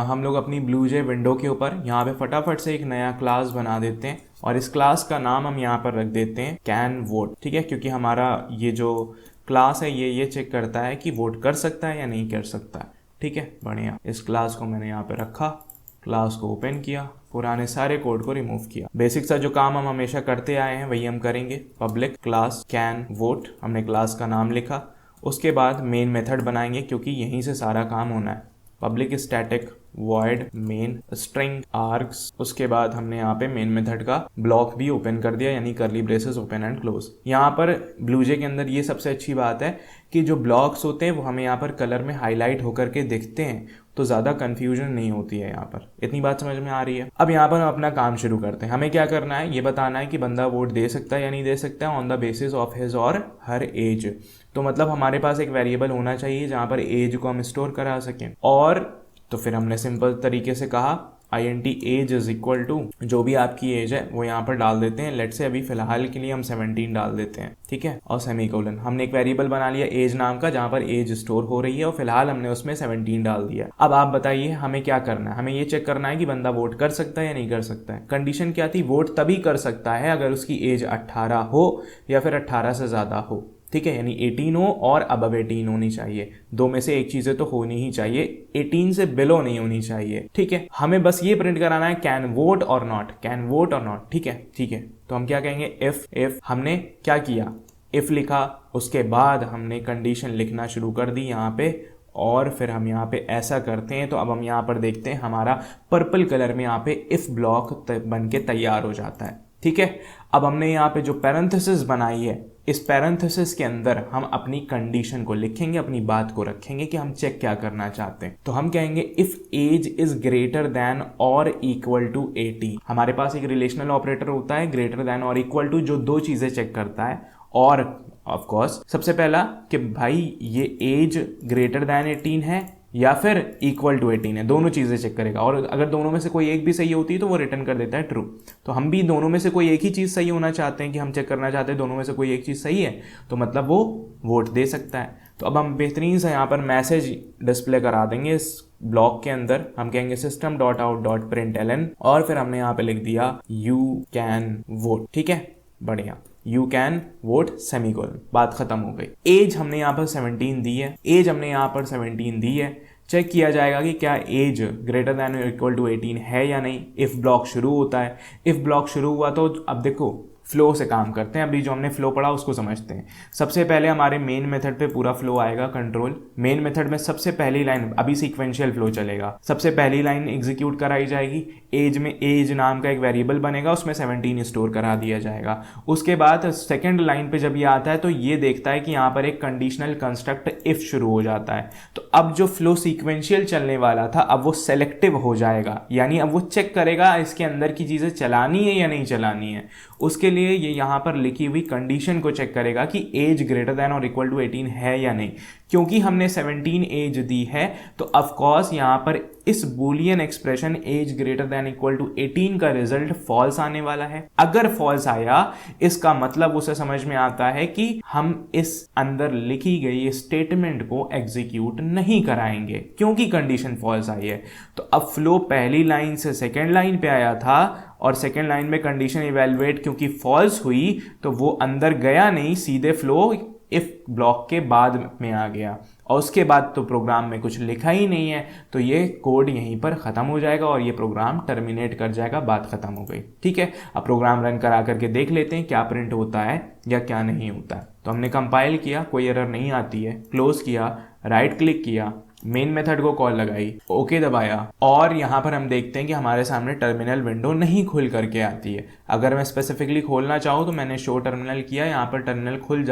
हम लोग अपनी ब्लूजे विंडो के ऊपर। यहाँ पे फटाफट से एक नया क्लास बना देते हैं और इस क्लास का नाम हम यहाँ पर रख देते हैं कैन वोट। ठीक है, क्योंकि हमारा ये जो क्लास है ये चेक करता है कि वोट कर सकता है या नहीं कर सकता है। ठीक है, बढ़िया। इस क्लास को मैंने यहाँ पे रखा, क्लास को ओपन किया, पुराने सारे कोड को रिमूव किया। बेसिक सा जो काम हम हमेशा करते आए हैं वही हम करेंगे। पब्लिक क्लास कैन वोट, हमने क्लास का नाम लिखा। उसके बाद मेन मेथड बनाएंगे क्योंकि यहीं से सारा काम होना है। Public static void main string args. उसके बाद हमने यहाँ पे मेन मेथड का ब्लॉक भी ओपन कर दिया, यानी करली ब्रेसेस ओपन एंड क्लोज। यहाँ पर ब्लूजे के अंदर ये सबसे अच्छी बात है कि जो ब्लॉक्स होते हैं वो हमें यहाँ पर कलर में हाईलाइट होकर के दिखते हैं, तो ज़्यादा कंफ्यूजन नहीं होती है यहाँ पर। इतनी बात समझ में आ रही है? अब यहाँ पर हम अपना काम शुरू करते हैं। हमें क्या करना है, ये बताना है कि बंदा वोट दे सकता है या नहीं दे सकता है on the basis of his और हर एज। तो मतलब हमारे पास एक वेरिएबल होना चाहिए जहाँ पर एज को हम स्टोर करा सकें। और तो फिर हमने सिंपल तरीके से कहा int age is equal to जो भी आपकी एज है वो यहाँ पर डाल देते हैं। लेट से अभी फिलहाल के लिए हम 17 डाल देते हैं। ठीक है, और सेमीकोलन। हमने एक वेरिएबल बना लिया एज नाम का जहाँ पर एज स्टोर हो रही है और फिलहाल हमने उसमें 17 डाल दिया। अब आप बताइए हमें क्या करना है? हमें ये चेक करना है कि बंदा वोट कर सकता है या नहीं कर सकता है। कंडीशन क्या थी? वोट तभी कर सकता है अगर उसकी एज 18 हो या फिर 18 से ज़्यादा हो। ठीक है, यानी 18 हो और अबव 18 होनी चाहिए। दो में से एक चीज़ें तो होनी ही चाहिए, 18 से बिलो नहीं होनी चाहिए। ठीक है, हमें बस ये प्रिंट कराना है कैन वोट और नॉट, कैन वोट और नॉट। ठीक है, ठीक है। तो हम क्या कहेंगे? इफ हमने क्या किया? इफ लिखा, उसके बाद हमने कंडीशन लिखना शुरू कर दी यहाँ पे, और फिर हम यहाँ पे ऐसा करते हैं। तो अब हम यहाँ पर देखते हैं हमारा पर्पल कलर में यहाँ पे इफ ब्लॉक बन के तैयार हो जाता है। ठीक है, अब हमने यहाँ पे जो पैरेंथेसिस बनाई है, इस पैरेंथेसिस के अंदर हम अपनी कंडीशन को लिखेंगे, अपनी बात को रखेंगे कि हम चेक क्या करना चाहते हैं। तो हम कहेंगे if age is greater than और इक्वल टू 80। हमारे पास एक रिलेशनल ऑपरेटर होता है ग्रेटर देन और इक्वल टू, जो दो चीजें चेक करता है। और ऑफ कोर्स सबसे पहला कि भाई ये एज ग्रेटर देन 18 है या फिर इक्वल टू 18 है, दोनों चीज़ें चेक करेगा। और अगर दोनों में से कोई एक भी सही होती है तो वो रिटर्न कर देता है ट्रू। तो हम भी दोनों में से कोई एक ही चीज़ सही होना चाहते हैं कि हम चेक करना चाहते हैं दोनों में से कोई एक चीज़ सही है, तो मतलब वो वोट दे सकता है। तो अब हम बेहतरीन से यहाँ पर मैसेज डिस्प्ले करा देंगे इस ब्लॉक के अंदर। हम कहेंगे system.out.println और फिर हमने यहाँ पे लिख दिया यू कैन वोट। ठीक है, बढ़िया। यू कैन वोट सेमीकोलन, बात खत्म हो गई। एज हमने यहाँ पर 17 दी है, एज हमने यहाँ पर 17 दी है। चेक किया जाएगा कि क्या एज ग्रेटर दैन और इक्वल टू 18 है या नहीं। इफ ब्लॉक शुरू होता है, इफ ब्लॉक शुरू हुआ तो अब देखो फ्लो से काम करते हैं। अभी जो हमने फ्लो पढ़ा उसको समझते हैं। सबसे पहले हमारे मेन मेथड पे पूरा फ्लो आएगा, कंट्रोल। मेन मेथड में सबसे पहली लाइन, अभी सीक्वेंशियल फ्लो चलेगा, सबसे पहली लाइन एग्जीक्यूट कराई जाएगी। एज में एज नाम का एक वेरिएबल बनेगा, उसमें 17 स्टोर करा दिया जाएगा। उसके बाद सेकेंड लाइन पे जब ये आता है तो ये देखता है कि यहाँ पर एक कंडीशनल कंस्ट्रक्ट इफ शुरू हो जाता है। तो अब जो फ्लो सीक्वेंशियल चलने वाला था अब वो सेलेक्टिव हो जाएगा, यानी अब वो चेक करेगा इसके अंदर की चीज़ें चलानी है या नहीं चलानी है। उसके लिए ये यहाँ पर लिखी हुई कंडीशन को चेक करेगा कि एज ग्रेटर देन और इक्वल टू 18 है या नहीं। क्योंकि हमने 17 एज दी है तो ऑफ कोर्स यहाँ पर इस Boolean expression age greater than equal to 18 का रिजल्ट फॉल्स आने वाला है। अगर फॉल्स आया इसका मतलब उसे समझ में आता है कि हम इस अंदर लिखी गई स्टेटमेंट को एग्जीक्यूट नहीं कराएंगे क्योंकि कंडीशन फॉल्स आई है। तो अब फ्लो पहली लाइन से सेकेंड लाइन पे आया था और सेकेंड लाइन में कंडीशन इवैल्यूएट क्योंकि फॉल्स हुई तो वो अंदर गया नहीं, सीधे फ्लो इफ ब्लॉक के बाद में आ गया और उसके बाद तो प्रोग्राम में कुछ लिखा ही नहीं है, तो ये कोड यहीं पर ख़त्म हो जाएगा और ये प्रोग्राम टर्मिनेट कर जाएगा, बात ख़त्म हो गई। ठीक है, अब प्रोग्राम रन करा करके देख लेते हैं क्या प्रिंट होता है या क्या नहीं होता है। तो हमने कंपाइल किया, कोई एरर नहीं आती है, क्लोज किया, राइट क्लिक किया, मेन मेथड को कॉल लगाई, ओके दबाया और यहाँ पर हम देखते हैं कि हमारे सामने टर्मिनल विंडो नहीं खुल करके आती है। अगर मैं स्पेसिफिकली खोलना चाहूँ तो मैंने शो टर्मिनल किया, यहाँ पर टर्मिनल खुल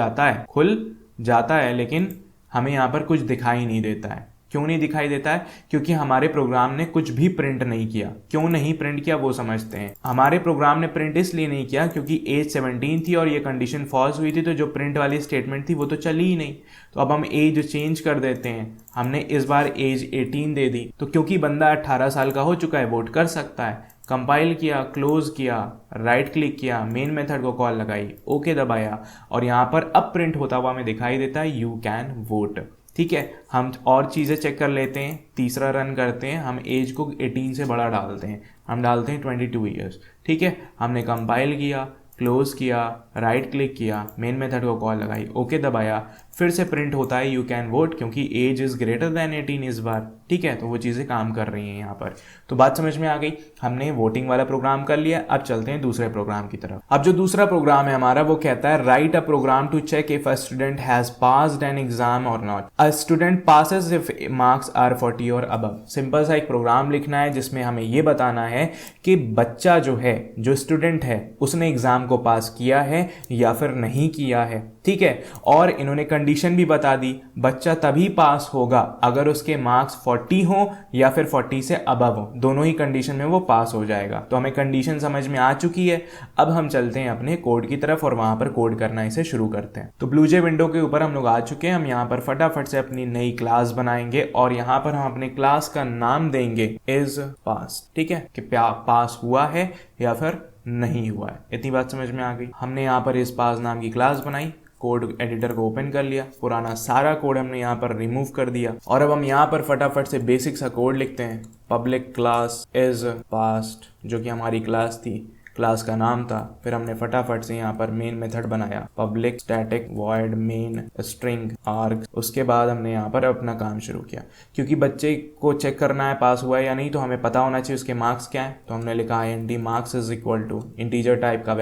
जाता है लेकिन हमें यहाँ पर कुछ दिखाई नहीं देता है। क्यों नहीं दिखाई देता है? क्योंकि हमारे प्रोग्राम ने कुछ भी प्रिंट नहीं किया। क्यों नहीं प्रिंट किया वो समझते हैं। हमारे प्रोग्राम ने प्रिंट इसलिए नहीं किया क्योंकि एज 17 थी और ये कंडीशन फॉल्स हुई थी, तो जो प्रिंट वाली स्टेटमेंट थी वो तो चली ही नहीं। तो अब हम एज चेंज कर देते हैं, हमने इस बार एज 18 दे दी, तो क्योंकि बंदा 18 साल का हो चुका है वोट कर सकता है। कंपाइल किया, क्लोज किया, राइट क्लिक किया, मेन मेथड को कॉल लगाई, ओके दबाया और यहाँ पर अब प्रिंट होता हुआ हमें दिखाई देता है यू कैन वोट। ठीक है, हम और चीज़ें चेक कर लेते हैं, तीसरा रन करते हैं, हम एज को 18 से बड़ा डालते हैं, हम डालते हैं 22 ईयर्स। ठीक है, हमने कंपाइल किया, क्लोज किया, राइट क्लिक किया, मेन मेथड को कॉल लगाई, ओके दबाया, फिर से प्रिंट होता है यू कैन वोट क्योंकि एज इज ग्रेटर देन 18 इस बार। ठीक है, तो वो चीज़ें काम कर रही हैं यहाँ पर। तो बात समझ में आ गई, हमने वोटिंग वाला प्रोग्राम कर लिया। अब चलते हैं दूसरे प्रोग्राम की तरफ। अब जो दूसरा प्रोग्राम है हमारा वो कहता है write a program to check if a student has passed an exam और not. A student passes if marks are 40 और अबव। सिंपल सा एक प्रोग्राम लिखना है जिसमें हमें ये बताना है कि बच्चा जो है, जो स्टूडेंट है, उसने एग्जाम को पास किया है या फिर नहीं किया है। ठीक है, और इन्होंने कंडीशन भी बता दी, बच्चा तभी पास होगा अगर उसके मार्क्स 40 हो या फिर 40 से अबव हो, दोनों ही कंडीशन में वो पास हो जाएगा। तो हमें कंडीशन समझ में आ चुकी है। अब हम चलते हैं अपने कोड की तरफ और वहां पर कोड करना इसे शुरू करते हैं। तो ब्लूजे विंडो के ऊपर हम लोग आ चुके हैं। हम यहाँ पर फटाफट से अपनी नई क्लास बनाएंगे और यहाँ पर हम अपने क्लास का नाम देंगे इज पास। ठीक है, कि पास हुआ है या फिर नहीं हुआ है। इतनी बात समझ में आ गई। हमने यहाँ पर इस पास नाम की क्लास बनाई, कोड एडिटर को ओपन कर लिया, पुराना सारा कोड हमने यहाँ पर रिमूव कर दिया और अब हम यहाँ पर फटाफट से बेसिक सा कोड लिखते हैं। पब्लिक क्लास इज पास्ट, जो कि हमारी क्लास थी, क्लास का नाम था। फिर हमने फटाफट से यहाँ पर मेन मेथड बनाया, public static void main string arg. उसके बाद हमने यहाँ पर अपना काम शुरू किया। क्योंकि बच्चे को चेक करना है पास हुआ है या नहीं, तो हमें पता होना चाहिए उसके मार्क्स क्या है। तो हमने लिखा int marks is equal to integer type का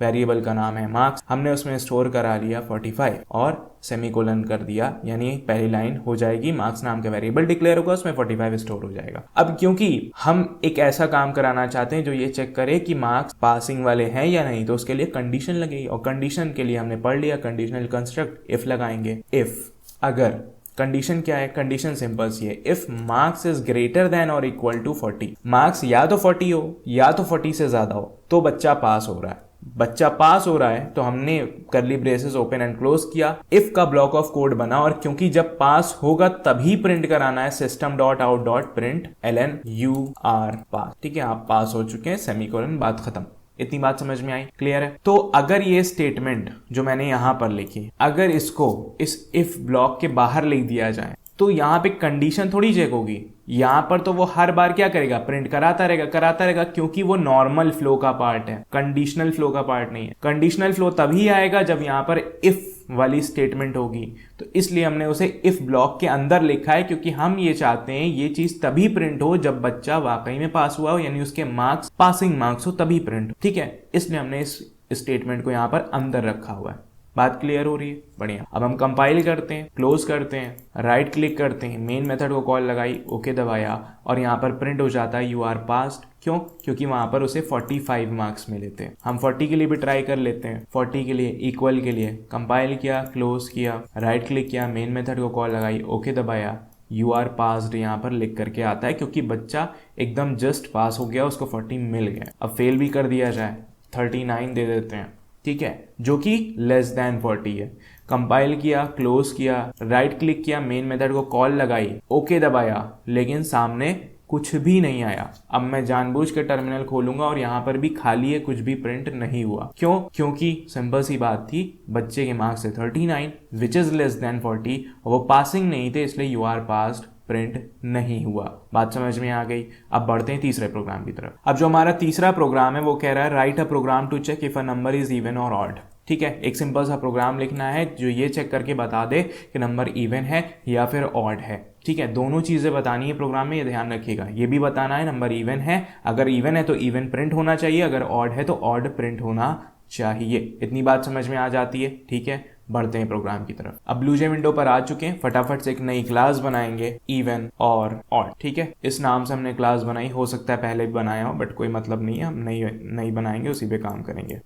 वेरिएबल का नाम है मार्क्स। हमने उसमें स्टोर करा लिया 45 और सेमीकोलन कर दिया, यानी पहली लाइन हो जाएगी, मार्क्स नाम का वेरिएबल डिक्लेयर होगा, उसमें 45 स्टोर हो जाएगा। अब क्योंकि हम एक ऐसा काम कराना चाहते हैं जो ये चेक करे कि मार्क्स पासिंग वाले हैं या नहीं, तो उसके लिए कंडीशन लगेगी और कंडीशन के लिए हमने पढ़ लिया कंडीशनल कंस्ट्रक्ट इफ लगाएंगे। इफ अगर कंडीशन क्या है, कंडीशन सिंपल सी है, if marks is greater than और इक्वल टू 40, मार्क्स या तो 40 हो या तो 40 से ज्यादा हो तो बच्चा पास हो रहा है। बच्चा पास हो रहा है तो हमने करली ब्रेसेस ओपन एंड क्लोज किया, इफ का ब्लॉक ऑफ कोड बना और क्योंकि जब पास होगा तभी प्रिंट कराना है system.out.println you are pass। ठीक है, आप पास हो चुके हैं, सेमीकोलन, बात खत्म। इतनी बात समझ में आई, क्लियर है। तो अगर ये स्टेटमेंट जो मैंने यहां पर लिखी, अगर इसको इस इफ ब्लॉक के बाहर लिख दिया जाए तो यहाँ पे कंडीशन थोड़ी चेक होगी। यहाँ पर तो वो हर बार क्या करेगा, प्रिंट कराता रहेगा, क्योंकि वो नॉर्मल फ्लो का पार्ट है, कंडीशनल फ्लो का पार्ट नहीं है। कंडीशनल फ्लो तभी आएगा जब यहाँ पर इफ वाली स्टेटमेंट होगी। तो इसलिए हमने उसे इफ ब्लॉक के अंदर लिखा है क्योंकि हम ये चाहते हैं ये चीज तभी प्रिंट हो जब बच्चा वाकई में पास हुआ हो, यानी उसके मार्क्स पासिंग मार्क्स हो, तभी प्रिंट हो। ठीक है, इसलिए हमने इस स्टेटमेंट को यहाँ पर अंदर रखा हुआ है। बात क्लियर हो रही है, बढ़िया। अब हम कंपाइल करते हैं, क्लोज करते हैं, राइट क्लिक करते हैं, मेन मेथड को कॉल लगाई, ओके दबाया और यहाँ पर प्रिंट हो जाता है यू आर पास्ड। क्यों? क्योंकि वहां पर उसे 45 मार्क्स मिले थे। हम 40 के लिए भी ट्राई कर लेते हैं, 40 के लिए, इक्वल के लिए। कंपाइल किया, क्लोज किया, राइट क्लिक किया, मेन मेथड को कॉल लगाई, ओके दबाया, यू आर पास्ड यहाँ पर लिख करके आता है क्योंकि बच्चा एकदम जस्ट पास हो गया, उसको 40 मिल गया। अब फेल भी कर दिया जाए, 39 दे देते हैं, ठीक है, जो कि लेस देन 40 है। कंपाइल किया, क्लोज किया, राइट क्लिक किया, मेन मेथड को कॉल लगाई, ओके दबाया, लेकिन सामने कुछ भी नहीं आया। अब मैं जानबूझ के टर्मिनल खोलूंगा और यहाँ पर भी खाली है, कुछ भी प्रिंट नहीं हुआ। क्यों? क्योंकि सिंपल सी बात थी, बच्चे के मार्क्स थे 39 विच इज लेस देन 40 और वो पासिंग नहीं थे, इसलिए यू आर पास्ड प्रिंट नहीं हुआ। बात समझ में आ गई। अब बढ़ते हैं तीसरे प्रोग्राम की तरफ। अब जो हमारा तीसरा प्रोग्राम है वो कह रहा है write a program to check if a number is even और ऑड। ठीक है, एक सिंपल सा प्रोग्राम लिखना है जो ये चेक करके बता दे कि नंबर इवन है या फिर ऑड है। ठीक है, दोनों चीजें बतानी है प्रोग्राम में, ये ध्यान रखिएगा। ये भी बताना है नंबर इवन है, अगर इवन है तो इवन प्रिंट होना चाहिए, अगर ऑड है तो ऑड प्रिंट होना चाहिए। इतनी बात समझ में आ जाती है। ठीक है, बढ़ते हैं प्रोग्राम की तरफ। अब ब्लूजे विंडो पर आ चुके हैं, फटाफट से एक नई क्लास बनाएंगे इवन और ऑड। ठीक है, इस नाम से हमने क्लास बनाई, हो सकता है पहले भी बनाया हो बट कोई मतलब नहीं है, हम नई बनाएंगे, उसी पे काम करेंगे।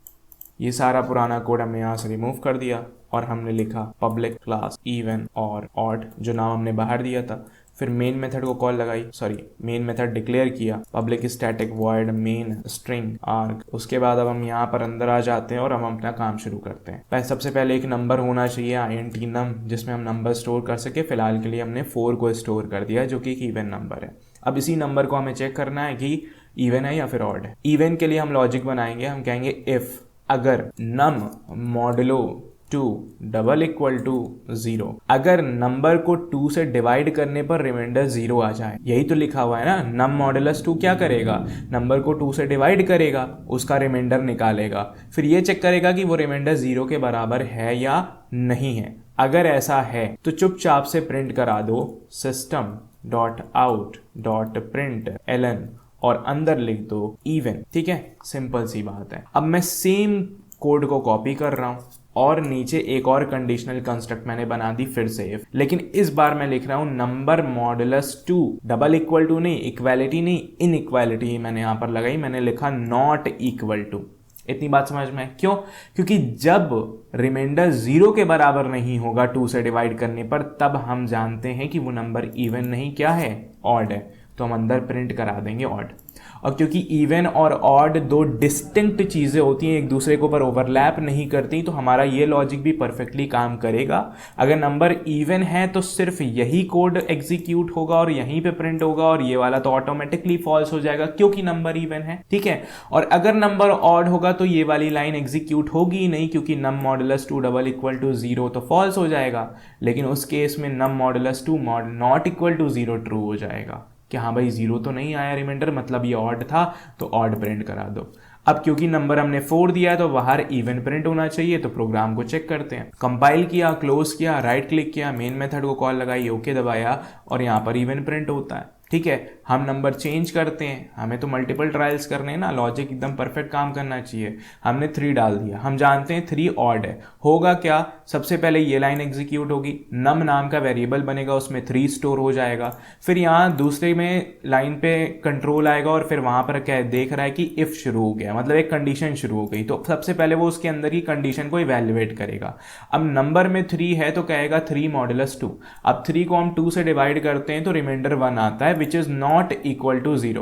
ये सारा पुराना कोड हमने यहाँ से रिमूव कर दिया और हमने लिखा पब्लिक क्लास इवन और ऑड, जो नाम हमने बाहर दिया था। फिर मेन मेथड को कॉल लगाई, मेन मेथड डिक्लेयर किया, public static void main string arg. उसके बाद अब हम यहाँ पर अंदर आ जाते हैं और हम अपना काम शुरू करते हैं। सबसे पहले एक नंबर होना चाहिए int num, जिसमें हम नंबर स्टोर कर सके। फिलहाल के लिए हमने 4 को स्टोर कर दिया जो कि एक इवन नंबर है। अब इसी नंबर को हमें चेक करना है कि इवन है या फिर ऑड है। इवन के लिए हम लॉजिक बनाएंगे, हम कहेंगे इफ अगर num modulo 2 double equal to 0, अगर नंबर को 2 से डिवाइड करने पर रिमाइंडर 0 आ जाए। यही तो लिखा हुआ है ना, num मॉडुलस 2 क्या करेगा, नंबर को 2 से डिवाइड करेगा, उसका रिमाइंडर निकालेगा, फिर ये चेक करेगा कि वो रिमाइंडर 0 के बराबर है या नहीं है। अगर ऐसा है तो चुपचाप से प्रिंट करा दो system.out.println और अंदर लिख दो इवन। ठीक है, सिंपल सी बात है। अब मैं सेम कोड को कॉपी कर रहा हूं और नीचे एक और कंडीशनल कंस्ट्रक्ट मैंने बना दी फिर से इफ, लेकिन इस बार मैं लिख रहा हूं number modulus 2 double equal to नहीं, इक्वालिटी नहीं, इनइक्वालिटी मैंने यहां पर लगाई, मैंने लिखा नॉट इक्वल टू। इतनी बात समझ में? क्यों? क्योंकि जब रिमाइंडर 0 के बराबर नहीं होगा 2 से डिवाइड करने पर, तब हम जानते हैं कि वो नंबर इवन नहीं, क्या है, ऑड है, तो हम अंदर प्रिंट करा देंगे ऑड। और क्योंकि इवन और ऑड दो डिस्टिंक्ट चीजें होती हैं, एक दूसरे के ऊपर ओवरलैप नहीं करती, तो हमारा ये लॉजिक भी परफेक्टली काम करेगा। अगर नंबर इवन है तो सिर्फ यही कोड एग्जीक्यूट होगा और यहीं पे प्रिंट होगा, और ये वाला तो ऑटोमेटिकली फॉल्स हो जाएगा क्योंकि नंबर इवन है। ठीक है, और अगर नंबर ऑड होगा तो ये वाली लाइन एग्जीक्यूट होगी ही नहीं, क्योंकि num modulus 2 double equal to 0 तो फॉल्स हो जाएगा। लेकिन उस केस में num modulus 2 not equal to 0 true हो जाएगा कि हाँ भाई 0 तो नहीं आया रिमाइंडर, मतलब ये ऑड था, तो ऑड प्रिंट करा दो। अब क्योंकि नंबर हमने 4 दिया है तो बाहर इवन प्रिंट होना चाहिए, तो प्रोग्राम को चेक करते हैं। कंपाइल किया, क्लोज किया, राइट क्लिक किया, मेन मेथड को कॉल लगाई, ओके दबाया और यहाँ पर इवन प्रिंट होता है। ठीक है, हम नंबर चेंज करते हैं, हमें तो मल्टीपल ट्रायल्स करने हैं ना, लॉजिक एकदम परफेक्ट काम करना चाहिए। हमने 3 डाल दिया, हम जानते हैं 3 ऑड है, होगा क्या, सबसे पहले ये लाइन एग्जीक्यूट होगी, num नाम का वेरिएबल बनेगा, उसमें 3 स्टोर हो जाएगा। फिर यहाँ दूसरे में लाइन पे कंट्रोल आएगा और फिर वहां पर क्या देख रहा है कि इफ शुरू हो गया, मतलब एक कंडीशन शुरू हो गई, तो सबसे पहले वो उसके अंदर की कंडीशन को इवैल्यूएट करेगा। अब नंबर में 3 है तो कहेगा 3 मॉडुलस 2। अब 3 को हम 2 से डिवाइड करते हैं तो रिमाइंडर 1 आता है, which is not equal to 0,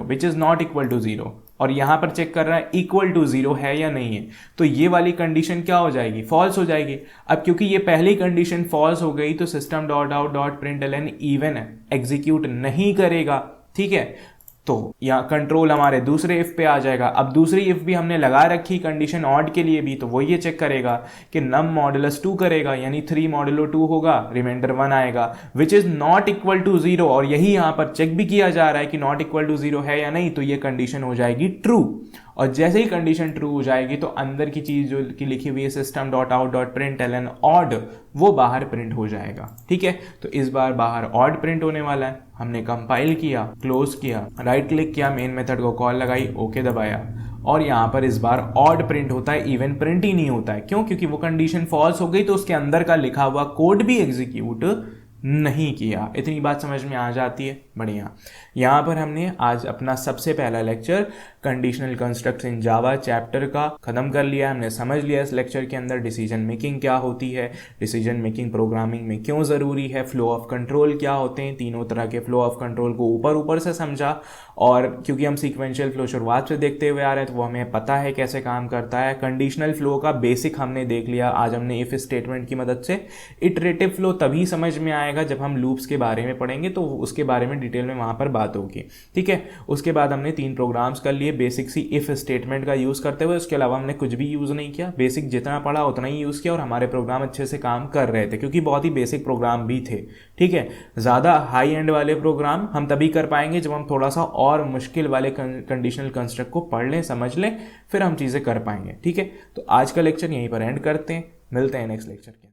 और यहां पर चेक कर रहा है इक्वल टू 0 है या नहीं है, तो ये वाली कंडीशन क्या हो जाएगी, फॉल्स हो जाएगी। अब क्योंकि ये पहली कंडीशन फॉल्स हो गई तो system.out.println इवन एग्जीक्यूट नहीं करेगा। ठीक है, तो यहाँ कंट्रोल हमारे दूसरे इफ पे आ जाएगा। अब दूसरी इफ भी हमने लगा रखी कंडीशन ऑड के लिए भी, तो वो ये चेक करेगा कि num मॉडुलस 2 करेगा, यानी 3 मॉडुलो 2 होगा, रिमाइंडर 1 आएगा, which is not equal to 0, और यही यहाँ पर चेक भी किया जा रहा है कि नॉट इक्वल टू 0 है या नहीं, तो ये कंडीशन हो जाएगी ट्रू। और जैसे ही कंडीशन ट्रू हो जाएगी तो अंदर की चीज जो की लिखी हुई है system.out.println ऑड, वो बाहर प्रिंट हो जाएगा। ठीक है, तो इस बार बाहर ऑड प्रिंट होने वाला है। हमने कंपाइल किया, क्लोज किया, राइट क्लिक किया, मेन मेथड को कॉल लगाई, ओके दबाया और यहाँ पर इस बार ऑड प्रिंट होता है, इवन प्रिंट ही नहीं होता है। क्यों? क्योंकि वो कंडीशन फॉल्स हो गई तो उसके अंदर का लिखा हुआ कोड भी एग्जीक्यूट नहीं किया। इतनी बात समझ में आ जाती है? बढ़िया। यहाँ पर हमने आज अपना सबसे पहला लेक्चर कंडीशनल कंस्ट्रक्ट्स इन जावा चैप्टर का ख़त्म कर लिया। हमने समझ लिया इस लेक्चर के अंदर डिसीजन मेकिंग क्या होती है, डिसीजन मेकिंग प्रोग्रामिंग में क्यों ज़रूरी है, फ्लो ऑफ कंट्रोल क्या होते हैं, तीनों तरह के फ्लो ऑफ कंट्रोल को ऊपर ऊपर से समझा। और क्योंकि हम सीक्वेंशियल फ्लो शुरुआत से देखते हुए आ रहे हैं तो वो हमें पता है कैसे काम करता है। कंडीशनल फ्लो का बेसिक हमने देख लिया आज हमने इफ स्टेटमेंट की मदद से। इटरेटिव फ्लो तभी समझ में आएगा जब हम लूप्स के बारे में पढ़ेंगे, तो उसके बारे में डिटेल में वहाँ पर बात होगी। ठीक है, उसके बाद हमने 3 प्रोग्राम्स कर लिए बेसिक सी इफ स्टेटमेंट का यूज़ करते हुए। उसके अलावा हमने कुछ भी यूज़ नहीं किया, बेसिक जितना पढ़ा उतना ही यूज़ किया और हमारे प्रोग्राम अच्छे से काम कर रहे थे क्योंकि बहुत ही बेसिक प्रोग्राम भी थे। ठीक है, ज़्यादा हाई एंड वाले प्रोग्राम हम तभी कर पाएंगे जब हम थोड़ा सा और मुश्किल वाले कंडीशनल कंस्ट्रक्ट को पढ़ लें, समझ लें, फिर हम चीज़ें कर पाएंगे। ठीक है, तो आज का लेक्चर यहीं पर एंड करते हैं, मिलते हैं नेक्स्ट लेक्चर के।